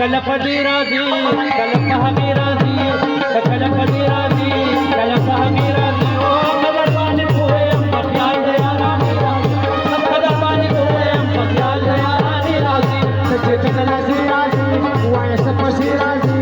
सकलपदी राजी कलप हमी राजी सकलपदी राजी कलप हमी राजी ओ खबर पानी हुए हम पख्याल दया रानी राजी खबर पानी हुए हम पख्याल दया रानी राजी सच्चे चकलासी राजी वाय सपसी राजी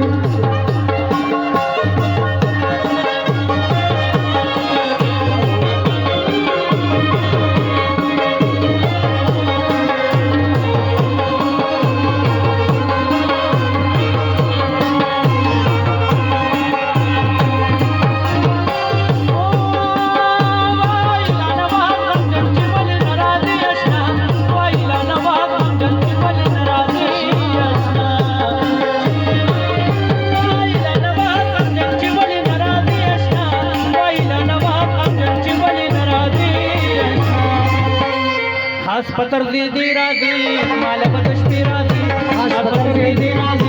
पत्र दे राजी मालक दुष्टी राजी पत्र दे राजी